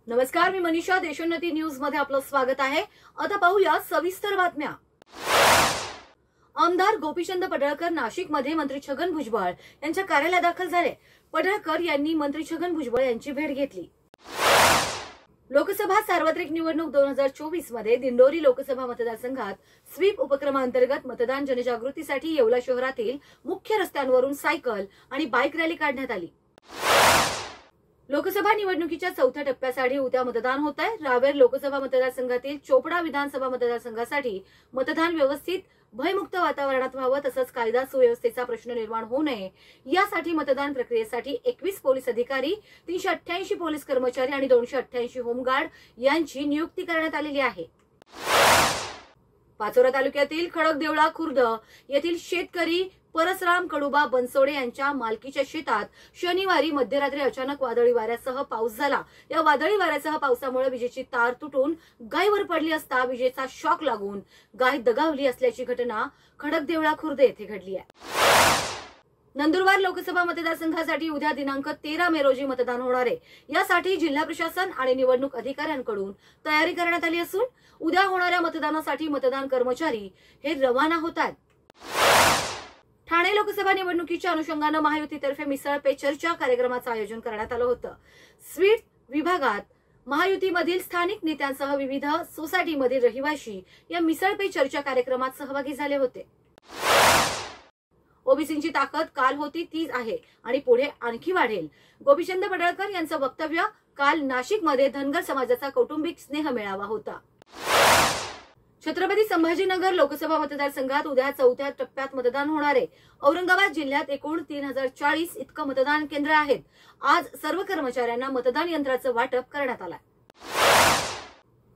नमस्कार, मी मनीषा. देशोन्नती न्यूज मध्ये आपलं स्वागत आहे. आता पाहूया सविस्तर बातम्या. आमदार गोपीचंद पडळकर नाशिकमध्ये मंत्री छगन भुजबळ यांच्या कार्यालयात दाखल झाले. पडळकर यांनी मंत्री छगन भुजबळ यांची भेट घेतली. लोकसभा सार्वत्रिक निवडणूक 2024 मध्ये दिंडोरी लोकसभा मतदारसंघात स्वीप उपक्रमांतर्गत मतदान जनजागृतीसाठी येवला शहरातील मुख्य रस्त्यांवरून सायकल आणि बाईक रॅली काढण्यात आली. लोकसभा निवडणुकीच्या चौथ्या टप्प्यासाठी उद्या मतदान होत आहे. रावेर लोकसभा मतदारसंघातील चोपडा विधानसभा मतदारसंघासाठी मतदान व्यवस्थित भयमुक्त वातावरणात व्हावं, तसंच कायदा सुव्यवस्थेचा प्रश्न निर्माण होऊ नये यासाठी मतदान प्रक्रियेसाठी 21 पोलीस अधिकारी, 388 पोलीस कर्मचारी आणि 288 होमगार्ड यांची नियुक्ती करण्यात आलेली आहे. पाचोरा तालुक्यातील खडकदेवळा खुर्द येथील शेतकरी परसराम कडुबा बनसोडे यांच्या मालकीच्या शेतात शनिवारी मध्यरात्री अचानक वादळी वाऱ्यासह पाऊस झाला. या वादळी वाऱ्यासह पावसामुळे विजेची तार तुटून गायीवर पडली असता विजेचा शॉक लागून गाय दगावली असल्याची घटना खडकदेवळा खुर्द येथे घडली आहे. नंदुरबार लोकसभा मतदारसंघासाठी उद्या दिनांक 13 मे रोजी मतदान होणार आहे. यासाठी जिल्हा प्रशासन आणि निवडणूक अधिकाऱ्यांकडून तयारी करण्यात आली असून उद्या होणाऱ्या मतदानासाठी मतदान कर्मचारी हे रवाना होत आहेत. ठाणे लोकसभा निवडणुकीच्या अनुषंगानं महायुतीतर्फे मिसळ पे चर्चा कार्यक्रमाचं आयोजन करण्यात आलं होतं. स्वीट विभागात महायुतीमधील स्थानिक नेत्यांसह विविध सोसायटीमधील रहिवासी या मिसळ पे चर्चा कार्यक्रमात सहभागी झाले होते. ओबीसींची ताकद काल होती तीच आहे आणि पुढे आणखी वाढेल. गोपीचंद पडळकर यांचं वक्तव्य काल नाशिकमध्ये धनगर समाजाचा कौटुंबिक स्नेह मेळावा होता. छत्रपती संभाजीनगर लोकसभा मतदारसंघात उद्या चौथ्या टप्प्यात मतदान होणार आहे. औरंगाबाद जिल्ह्यात एकूण 3040 इतकं मतदान केंद्र आहेत. आज सर्व कर्मचाऱ्यांना मतदान यंत्राचं वाटप करण्यात आलं.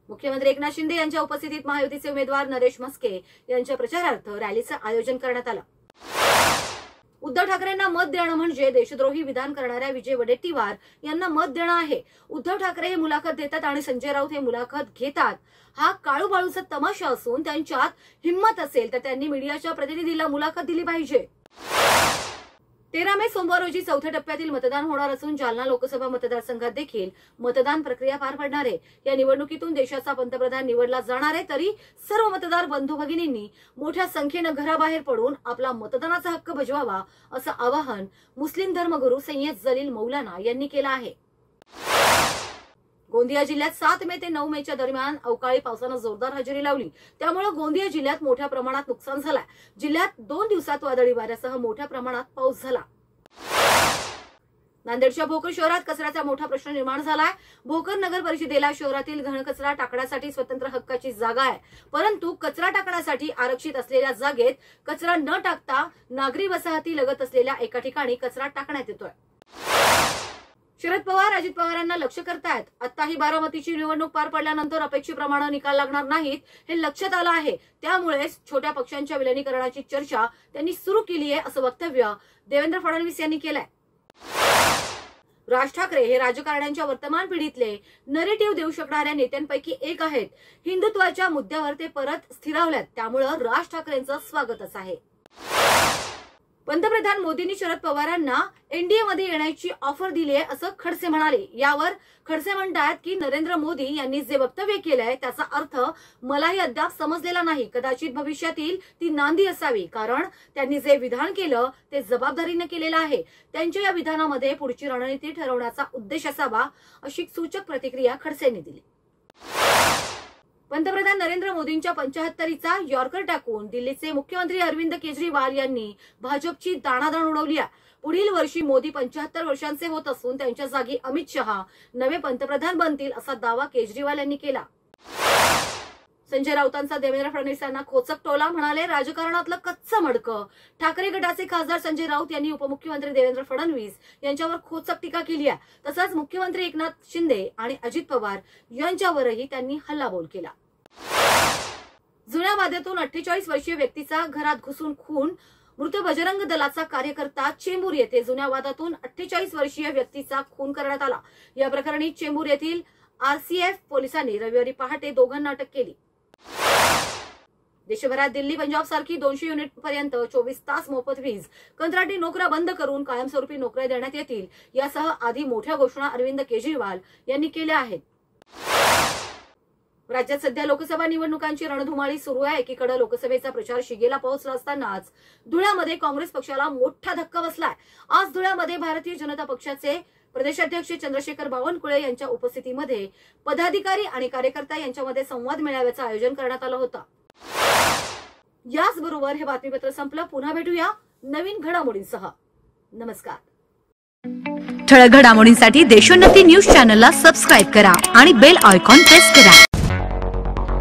मुख्यमंत्री एकनाथ शिंदे यांच्या उपस्थितीत महायुतीचे उमेदवार नरेश म्हस्के यांच्या प्रचारार्थ रॅलीचं आयोजन करण्यात आलं. उद्धव ठाकरेंना मत देणं म्हणजे देशद्रोही विधान करणाऱ्या विजय वडेट्टीवार यांना मत देणं आहे. उद्धव ठाकरे हे मुलाखत देतात आणि संजय राऊत हे मुलाखत घेतात. हा काळूबाळूचा तमाशा असून त्यांच्यात हिंमत असेल तर त्यांनी मीडियाच्या प्रतिनिधीला मुलाखत दिली पाहिजे. 13 मे सोमवार रोजी चौथ्या टप्प्यातील मतदान होणार असून जालना लोकसभा मतदारसंघात देखील मतदान प्रक्रिया पार पडणार आहे. या निवडणुकीतून देशाचा पंतप्रधान निवडला जाणार आहे. तरी सर्व मतदार बंधू भगिनींनी मोठ्या संख्येनं घराबाहेर पडून आपला मतदानाचा हक्क बजवावा असं आवाहन मुस्लिम धर्मगुरू सय्यद जलील मौलाना यांनी केलं आहे. गोंदिया जिल्ह्यात 7 मे ते 9 मेच्या दरम्यान अवकाळी पावसानं जोरदार हजेरी लावली. त्यामुळे गोंदिया जिल्ह्यात मोठ्या प्रमाणात नुकसान झालंय. जिल्ह्यात 2 दिवसात वादळी वाऱ्यासह मोठ्या प्रमाणात पाऊस झाला. नांदेडच्या भोकर शहरात कचऱ्याचा मोठा प्रश्न निर्माण झालाय. भोकर नगर परिषदेला शहरातील घनकचरा टाकण्यासाठी स्वतंत्र हक्काची जागा आहे, परंतु कचरा टाकण्यासाठी आरक्षित असलेल्या जागेत कचरा न टाकता नागरी वसाहती लगत असलेल्या एका ठिकाणी कचरा टाकण्यात येतोय. शरद पवार अजित पवारांना लक्ष करतायत. आताही बारामतीची निवडणूक पार पडल्यानंतर अपेक्षेप्रमाणे निकाल लागणार नाहीत हे लक्षात आलं आहे. त्यामुळे छोट्या पक्षांच्या विलिनीकरणाची चर्चा त्यांनी सुरू केली आहे असं वक्तव्य देवेंद्र फडणवीस यांनी केलंय. राज ठाकरे हे राजकारण्यांच्या वर्तमान पिढीतले नरेटिव्ह देऊ शकणाऱ्या नेत्यांपैकी एक आहेत. हिंदुत्वाच्या मुद्द्यावर ते परत स्थिरावल्यात. त्यामुळे राज ठाकरेंचं स्वागतच आहे. पंतप्रधान मोदींनी शरद पवारांना एनडीए मध्ये येण्याची ऑफर दिली आहे असं खडसे म्हणाले. यावर खडसे म्हणतात की नरेंद्र मोदी यांनी जे वक्तव्य केलंय त्याचा अर्थ मलाही अद्याप समजलेला नाही. कदाचित भविष्यातील ती नांदी असावी, कारण त्यांनी जे विधान केलं ते जबाबदारीने केलेलं आहे. त्यांच्या या विधानामध्ये पुढची रणनीती ठरवण्याचा उद्देश असावा अशी सूचक प्रतिक्रिया खडसेंनी दिली. पंतप्रधान नरेंद्र मोदींच्या 75चा यॉर्कर टाकून दिल्लीचे मुख्यमंत्री अरविंद केजरीवाल यांनी भाजपची दाणादाण उडवली आहे. पुढील वर्षी मोदी 75 वर्षांचे होत असून त्यांच्या जागी अमित शहा नवे पंतप्रधान बनतील असा दावा केजरीवाल यांनी केला. संजय राऊतांचा देवेंद्र फडणवीसांना खोचक टोला. म्हणाले, राजकारणातलं कच्चं मडकं. ठाकरे गटाचे खासदार संजय राऊत यांनी उपमुख्यमंत्री देवेंद्र फडणवीस यांच्यावर खोचक टीका केली आहे. तसंच मुख्यमंत्री एकनाथ शिंदे आणि अजित पवार यांच्यावरही त्यांनी हल्लाबोल केला. जुन्या वाद्यातून 48 वर्षीय व्यक्तीचा घरात घुसून खून. मृत बजरंग दलाचा कार्यकर्ता चेंबूर येथे जुन्या वादातून 48 वर्षीय व्यक्तीचा खून करण्यात आला. या प्रकरणी चेंबूर येथील आरसीएफ पोलिसांनी रविवारी पहाटे दोघांना अटक केली. देशभरात दिल्ली पंजाब सारखी 200 युनिट पर्यंत 24 तास मोफत वीज, कंत्राटी नोकऱ्या बंद करून कायमस्वरूपी नोकऱ्या देण्यात येतील यासह आधी मोठ्या घोषणा अरविंद केजरीवाल यांनी केल्या आहेत. राज्यात सध्या लोकसभा निवडणुकांची रणधुमाळी सुरू आहे. एकीकडे लोकसभेचा प्रचार शिगेला पोहोचला असतानाच धुळ्यामध्ये काँग्रेस पक्षाला मोठा धक्का बसलाय. आज धुळ्यामध्ये भारतीय जनता पक्षाचे प्रदेशाध्यक्ष चंद्रशेखर बावनकुळे यांच्या उपस्थितीमध्ये पदाधिकारी आणि कार्यकर्ता यांच्यामध्ये संवाद मेळाव्याचं आयोजन करण्यात आलं होतं. याचबरोबर हे बातमीपत्र संपलं. पुन्हा भेटूया नवीन घडामोडींसह. नमस्कार. ठळक घडामोडींसाठी देशोन्नती न्यूज चॅनलला सबस्क्राईब करा आणि बेल आयकॉन प्रेस करा.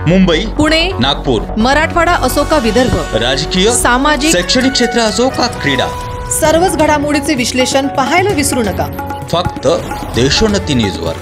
मुंबई, पुणे, नागपूर, मराठवाडा असो का विदर्भ, राजकीय, सामाजिक, शैक्षणिक क्षेत्र असो का क्रीडा, सर्वच घडामोडीचे विश्लेषण पाहायला विसरू नका. फक्त देशोन्नती न्यूजवर.